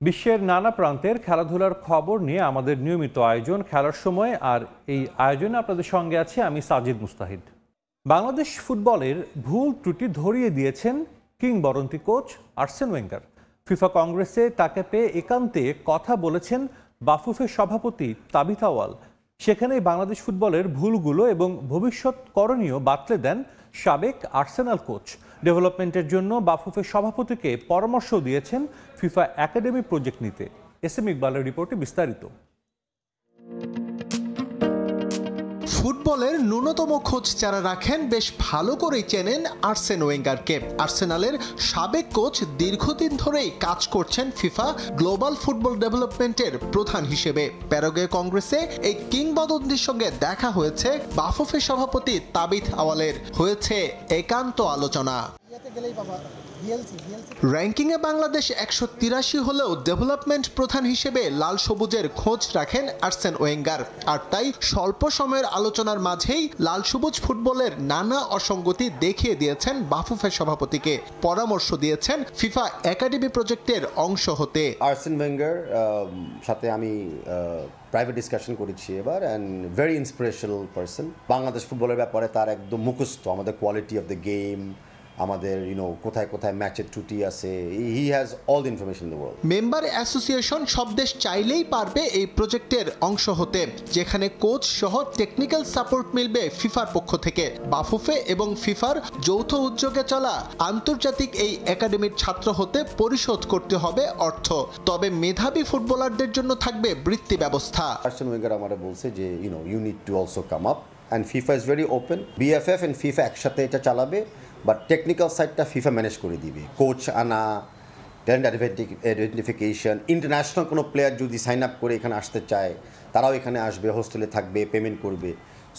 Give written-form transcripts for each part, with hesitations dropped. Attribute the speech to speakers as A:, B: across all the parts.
A: বিশ্বের নানা প্রান্তের খেলাধুলার খবর নিয়ে আমাদের নিয়মিত আয়োজন খেলার সময়, আর এই আয়োজনে আপনাদের সঙ্গে আছে আমি সাজিদ মুস্তাহিদ। বাংলাদেশ ফুটবলের ভুল ত্রুটি ধরিয়ে দিয়েছেন কিংবদন্তি কোচ আর্সেন ওয়েঙ্গার। ফিফা কংগ্রেসে তাকে পেয়ে একান্তে কথা বলেছেন বাফুফের সভাপতি তাবিথ আউয়াল। সেখানেই বাংলাদেশ ফুটবলের ভুলগুলো এবং ভবিষ্যৎ করণীয় বাতলে দেন সাবেক আর্সেনাল কোচ। ডেভেলপমেন্টের জন্য বাফুফের সভাপতিকে পরামর্শ দিয়েছেন ফিফা একাডেমি প্রজেক্ট নিতে। এস এম ইকবালের রিপোর্টে বিস্তারিত।
B: ফুটবলের ন্যূনতম খোঁজ যারা রাখেন বেশ ভালো করেই চেনেন আর্সেন ওয়েঙ্গারকে। আর্সেনালের সাবেক কোচ দীর্ঘদিন ধরেই কাজ করছেন ফিফা গ্লোবাল ফুটবল ডেভেলপমেন্টের প্রধান হিসেবে। প্যারাগুয়ে কংগ্রেসে এই কিংবদন্তির সঙ্গে দেখা হয়েছে বাফুফের সভাপতি তাবিথ আওয়ালের। হয়েছে একান্ত আলোচনা। র্যাঙ্কিংয়ে বাংলাদেশ 183 হলেও ডেভেলপমেন্ট প্রধান হিসেবে লাল সবুজের খোঁজ রাখেন আর্সেন ওয়েঙ্গার। আর তাই স্বল্প সময়ের আলোচনার মাঝেই লাল সবুজ ফুটবলের নানা অসঙ্গতি দেখিয়ে দিয়েছেন বাফুফের সভাপতিকে। পরামর্শ দিয়েছেন ফিফা একাডেমি প্রজেক্টের অংশ হতে।
C: আর্সেন ওয়েঙ্গার সাথে আমি প্রাইভেট ডিসকাশন করেছি এবার, and very inspirational person. Bangladesh ফুটবলের ব্যাপারে তার একদম মুখস্থ, আমাদের কোয়ালিটি অফ দ্য গেম, আমাদের কোথায় কোথায় ম্যাচের ত্রুটি আছে। He has all the information in the world.
B: Member association সব দেশ চাইলেই পারবে এই প্রজেক্টের অংশ হতে, যেখানে কোচ সহ টেকনিক্যাল সাপোর্ট মিলবে ফিফার পক্ষ থেকে। বাফুফে এবং ফিফার যৌথ উদ্যোগে চলা আন্তর্জাতিক এই একাডেমির ছাত্র হতে পরিশোধ করতে হবে অর্থ। তবে মেধাবী ফুটবলারদের জন্য থাকবে বৃত্তি ব্যবস্থা।
C: আর্সেন ওয়েঙ্গার আমারে বলছে যে you need to also come up, and FIFA is very open. BFF and FIFA একসাথে এটা চালাবে, বাট টেকনিক্যাল সাইডটা ফিফা ম্যানেজ করে দিবে। কোচ আনা, ট্যালেন্ট আইডেন্টিফিকেশন, ইন্টারন্যাশনাল কোনো প্লেয়ার যদি সাইন আপ করে এখানে আসতে চায় তারাও এখানে আসবে, হোস্টেলে থাকবে, পেমেন্ট করবে।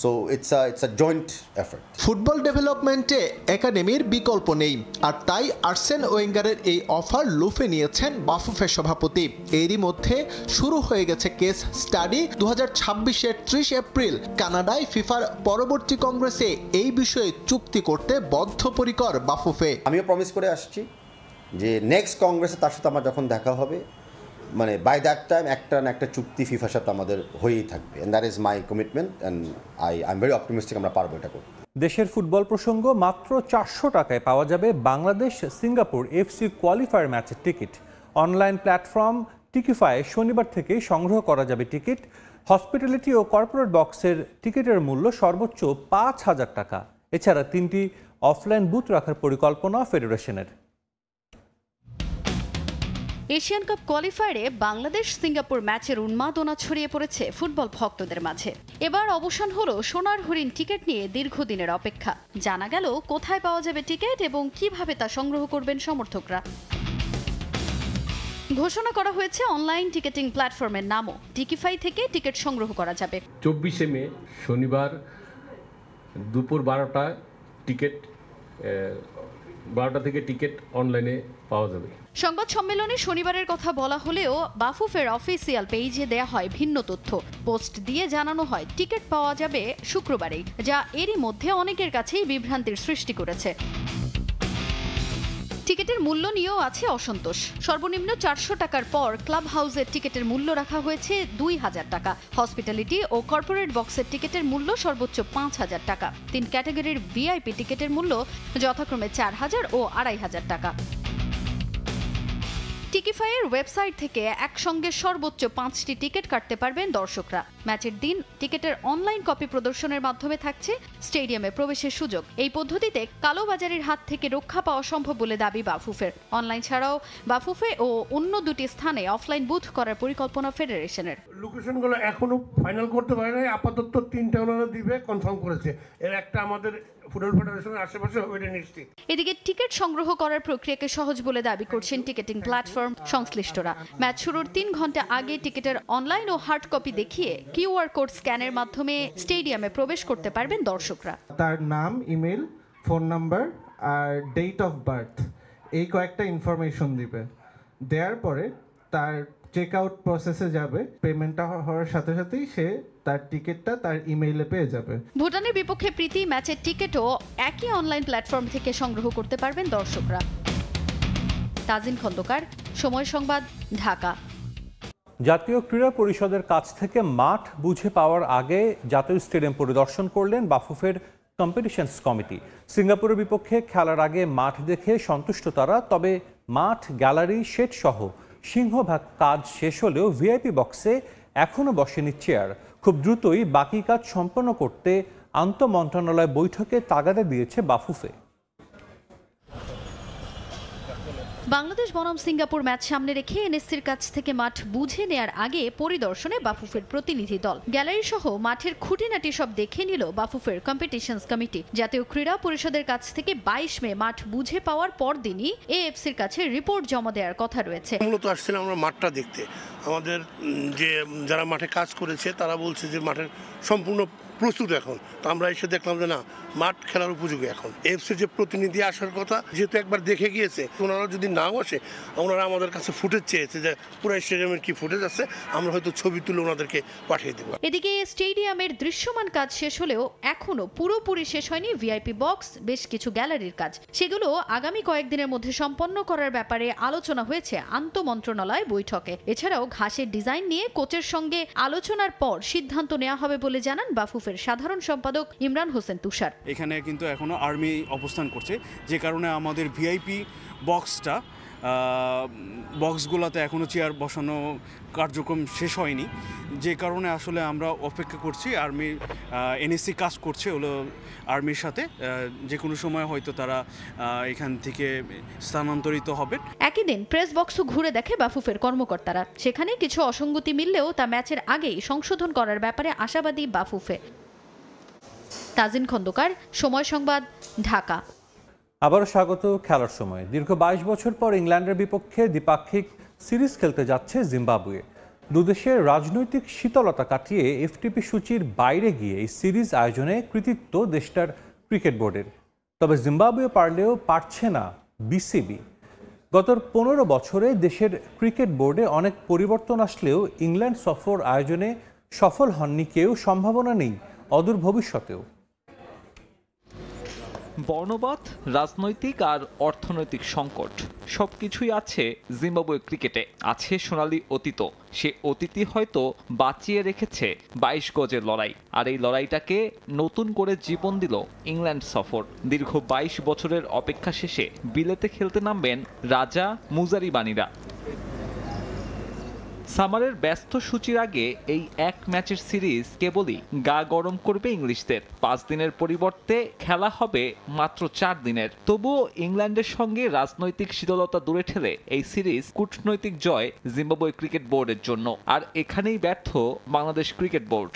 C: So it's a joint effort.
B: Football ডেভেলপমেন্টে একাডেমির বিকল্প নেই, আর তাই আর্সেন ওয়েঙ্গারের এই অফার লুফে নিয়েছেন বাফুফের সভাপতি। এরই মধ্যে শুরু হয়ে গেছে কেস স্টাডি। 2026-এর 30 এপ্রিল কানাডায় ফিফার পরবর্তী কংগ্রেসে এই বিষয়ে চুক্তি করতে বদ্ধপরিকর বাফুফে।
C: আমিও প্রমিস করে আসছি যে নেক্সট কংগ্রেসে তার সাথে আমার যখন দেখা হবে, মানে বাই দ্যাট টাইম একটা না একটা চুক্তি ফিফার সাথে আমাদের হয়েই থাকবে, and that is my commitment, and I am very optimistic আমরা পারবো এটা করতে।
A: দেশের ফুটবল প্রসঙ্গ, মাত্র 400 টাকায় পাওয়া যাবে বাংলাদেশ সিঙ্গাপুর এফসি কোয়ালিফায়ার ম্যাচের টিকিট। অনলাইন প্ল্যাটফর্ম টিকিফাই শনিবার থেকেই সংগ্রহ করা যাবে টিকিট। হসপিটালিটি ও কর্পোরেট বক্সের টিকিটের মূল্য সর্বোচ্চ 5,000 টাকা। এছাড়া 3টি অফলাইন বুথ রাখার পরিকল্পনা ফেডারেশনের।
D: এশিয়ান কাপ কোয়ালিফায়ারে বাংলাদেশ সিঙ্গাপুর ম্যাচের উন্মাদনা ছড়িয়ে পড়েছে ফুটবল ভক্তদের মাঝে। এবার অবসান হলো সোনার হরিণ টিকিট নিয়ে দীর্ঘদিনের অপেক্ষা। জানা গেল কোথায় পাওয়া যাবে টিকিট এবং কিভাবে তা সংগ্রহ করবেন সমর্থকরা। ঘোষণা করা হয়েছে অনলাইন টিকেটিং প্ল্যাটফর্মের নামও। টিকিফাই থেকে টিকিট সংগ্রহ করা যাবে।
E: 24 মে শনিবার দুপুর 12টায় টিকিট 12টা থেকে টিকিট অনলাইনে পাওয়া যাবে।
D: সংবাদ সম্মেলনে শনিবারের কথা বলা হলেও বাফুফের অফিসিয়াল পেজে দেয়া হয় ভিন্ন তথ্য। পোস্ট দিয়ে জানানো হয় টিকিট পাওয়া যাবে শুক্রবারেই, যা এরই মধ্যে অনেকের কাছেই বিভ্রান্তির সৃষ্টি করেছে। টিকিটের মূল্য নিয়েও আছে অসন্তোষ। সর্বনিম্ন 400 টাকার পর ক্লাব হাউসের টিকিটের মূল্য রাখা হয়েছে 2000 টাকা। হসপিটালিটি ও কর্পোরেট বক্সের টিকিটের মূল্য সর্বোচ্চ 5000 টাকা। 3 ক্যাটাগরির ভিআইপি টিকিটের মূল্য যথাক্রমে 4000 ও 2500 টাকা। টিকিফাইয়ের ওয়েবসাইট থেকে একসঙ্গে সর্বোচ্চ 5টি টিকিট কাটতে পারবেন দর্শকরা। ম্যাচের দিন টিকিটের অনলাইন কপি প্রদর্শনের মাধ্যমে থাকছে স্টেডিয়ামে প্রবেশের সুযোগ। এই পদ্ধতিতে কালোবাজারির হাত থেকে রক্ষা পাওয়া সম্ভব বলে দাবি বাফুফের। অনলাইন ছাড়াও বাফুফে ও অন্য 2টি স্থানে অফলাইন বুথ করার পরিকল্পনা ফেডারেশনের।
F: লোকেশনগুলো এখনো ফাইনাল করতে পারে নাই, আপাতত 3টা ওনারা দিবে কনফার্ম করেছে। এর একটা আমাদের ফুটবল ফেডারেশনের আশেপাশে হবে নিশ্চিত।
D: এদিকে টিকিট সংগ্রহ করার প্রক্রিয়াকে সহজ বলে দাবি করছেন টিকেটিং প্ল্যাটফর্ম সংশ্লিষ্টরা। ম্যাচ শুরুর 3 ঘন্টা আগে টিকিটের অনলাইন ও হার্ড কপি দেখিয়ে কিউআর কোড স্ক্যানের মাধ্যমে স্টেডিয়ামে প্রবেশ করতে পারবেন দর্শকরা।
G: তার নাম, ইমেল, ফোন নাম্বার আর ডেট অফ বার্থ, এই কয়েকটা ইনফরমেশন দিবে। দেওয়ার পরে তার চেক আউট প্রসেসে যাবে। পেমেন্টটা হওয়ার সাথে সাথেই সে তার টিকিটটা তার ইমেইলে পেয়ে যাবে।
D: ভুটানের বিপক্ষে প্রীতি ম্যাচের টিকিটও একই অনলাইন প্ল্যাটফর্ম থেকে সংগ্রহ করতে পারবেন দর্শকরা। তাজিন খন্দকার, সময় সংবাদ, ঢাকা।
A: জাতীয় ক্রীড়া পরিষদের কাছ থেকে মাঠ বুঝে পাওয়ার আগে জাতীয় স্টেডিয়াম পরিদর্শন করলেন বাফুফের কম্পিটিশনস কমিটি। সিঙ্গাপুরের বিপক্ষে খেলার আগে মাঠ দেখে সন্তুষ্ট তারা, তবে মাঠ, গ্যালারি, শেড সহ সিংহভাগ কাজ শেষ হলেও ভিআইপি বক্সে এখনও বসেনি চেয়ার। খুব দ্রুতই বাকি কাজ সম্পন্ন করতে আন্তঃমন্ত্রণালয় বৈঠকে তাগাদা দিয়েছে বাফুফে।
D: বাংলাদেশ বনাম সিঙ্গাপুর ম্যাচ সামনে রেখে এনএসসির কাছ থেকে মাঠ বুঝে নেয়ার আগে পরিদর্শনে বাফুফের প্রতিনিধি দল। গ্যালারি সহ মাঠের খুঁটিনাটি সব দেখে নিল বাফুফের কম্পিটিশনস কমিটি। জাতীয় ক্রীড়া পরিষদের কাছ থেকে 22 মে মাঠ বুঝে পাওয়ার পরদিনই এএফসির কাছে রিপোর্ট জমা দেওয়ার কথা রয়েছে।
F: মূলত আসছিলাম আমরা মাঠটা দেখতে। আমাদের যে যারা মাঠে কাজ করেছে তারা বলছে যে মাঠের সম্পূর্ণ প্রস্তুত এখন। তো আমরা এসে দেখলাম যে না, মাঠ খেলার উপযোগী এখন। এফসির যে প্রতিনিধি আসার কথা, যেহেতু একবার দেখে গিয়েছে, ওনারা যদি নাও আসে, ওনারা আমাদের কাছে ফুটেজ চেয়েছে যে পুরো স্টেডিয়ামের কি ফুটেজ আছে, আমরা হয়তো ছবি তুলে ওনাদেরকে পাঠিয়ে দেবো।
D: এদিকে স্টেডিয়ামের দৃশ্যমান কাজ শেষ হলেও এখনো পুরোপুরি শেষ হয়নি ভিআইপি বক্স, বেশ কিছু গ্যালারির কাজ। সেগুলো আগামী কয়েকদিনের মধ্যে সম্পন্ন করার ব্যাপারে আলোচনা হয়েছে আন্তঃমন্ত্রণালয় বৈঠকে। এছাড়াও ঘাসের ডিজাইন নিয়ে কোচের সঙ্গে আলোচনার পর সিদ্ধান্ত নেওয়া হবে বলে জানান বাফুফের সাধারণ সম্পাদক ইমরান হোসেন তুষার।
H: এখানে কিন্তু এখনো আর্মি অবস্থান করছে, যে কারণে আমাদের ভিআইপি বক্সগুলোতে এখনো চেয়ার বসানো কার্যক্রম শেষ হয়নি, যে কারণে আসলে আমরা অপেক্ষা করছি। এনএসসি কাজ করছে হলো আর্মির সাথে, যে কোনো সময় হয়তো তারা এখান থেকে স্থানান্তরিত হবে।
D: একই দিন প্রেস বক্সও ঘুরে দেখে বাফুফের কর্মকর্তারা। সেখানে কিছু অসঙ্গতি মিললেও তা ম্যাচের আগেই সংশোধন করার ব্যাপারে আশাবাদী বাফুফে। তাজিন খন্দকার, সময় সংবাদ, ঢাকা।
A: আবারও স্বাগত খেলার সময়। দীর্ঘ 22 বছর পর ইংল্যান্ডের বিপক্ষে দ্বিপাক্ষিক সিরিজ খেলতে যাচ্ছে জিম্বাবুয়ে। দুদেশের রাজনৈতিক শীতলতা কাটিয়ে এফটিপি সূচির বাইরে গিয়ে এই সিরিজ আয়োজনে কৃতিত্ব দেশটার ক্রিকেট বোর্ডের। তবে জিম্বাবুয়ে পারলেও পারছে না বিসিবি। গত 15 বছরে দেশের ক্রিকেট বোর্ডে অনেক পরিবর্তন আসলেও ইংল্যান্ড সফর আয়োজনে সফল হননি কেউ, সম্ভাবনা নেই অদূর ভবিষ্যতেও।
I: বর্ণবাদ, রাজনৈতিক আর অর্থনৈতিক সংকট সবকিছুই আছে জিম্বাবুয়ে ক্রিকেটে। আছে সোনালী অতীত, সে অতীতই হয়তো বাঁচিয়ে রেখেছে 22 গজের লড়াই। আর এই লড়াইটাকে নতুন করে জীবন দিল ইংল্যান্ড সফর। দীর্ঘ 22 বছরের অপেক্ষা শেষে বিলেতে খেলতে নামবেন রাজা মুজারিবানিরা। সামারের ব্যস্ত সূচির আগে এই এক ম্যাচের সিরিজ কেবলই গা গরম করবে ইংলিশদের। 5 দিনের পরিবর্তে খেলা হবে মাত্র 4 দিনের। তবুও ইংল্যান্ডের সঙ্গে রাজনৈতিক শীতলতা দূরে ঠেলে এই সিরিজ কূটনৈতিক জয় জিম্বাবুয়ে ক্রিকেট বোর্ডের জন্য। আর এখানেই ব্যর্থ বাংলাদেশ ক্রিকেট বোর্ড।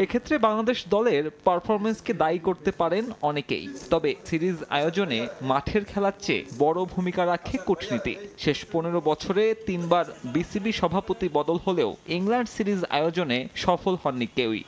I: এক্ষেত্রে বাংলাদেশ দলের পারফরমেন্সকে দায়ী করতে পারেন অনেকেই। তবে সিরিজ আয়োজনে মাঠের খেলার চেয়ে বড় ভূমিকা রাখে কূটনীতি। শেষ 15 বছরে 3 বার বিসিবি সভাপতি বদল হলেও ইংল্যান্ড সিরিজ আয়োজনে সফল হননি কেউই।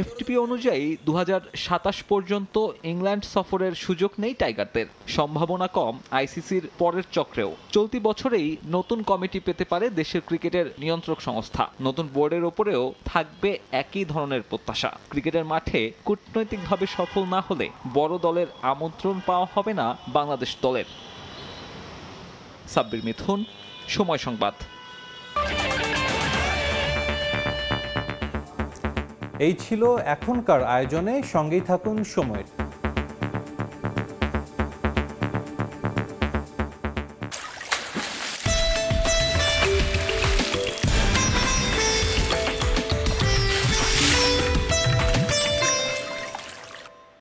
I: এফটিপি অনুযায়ী 2027 পর্যন্ত ইংল্যান্ড সফরের সুযোগ নেই টাইগারদের। সম্ভাবনা কম আইসিসির পরের চক্রেও। চলতি বছরেই নতুন কমিটি পেতে পারে দেশের ক্রিকেটের নিয়ন্ত্রক সংস্থা। নতুন বোর্ডের ওপরেও থাকবে একই ধরনের প্রত্যাশা। ক্রিকেটের মাঠে কূটনৈতিকভাবে সফল না হলে বড় দলের আমন্ত্রণ পাওয়া হবে না বাংলাদেশ দলের। সাব্বির মিথুন, সময় সংবাদ।
A: এই ছিল এখনকার আয়োজনে, সঙ্গেই থাকুন সময়ের।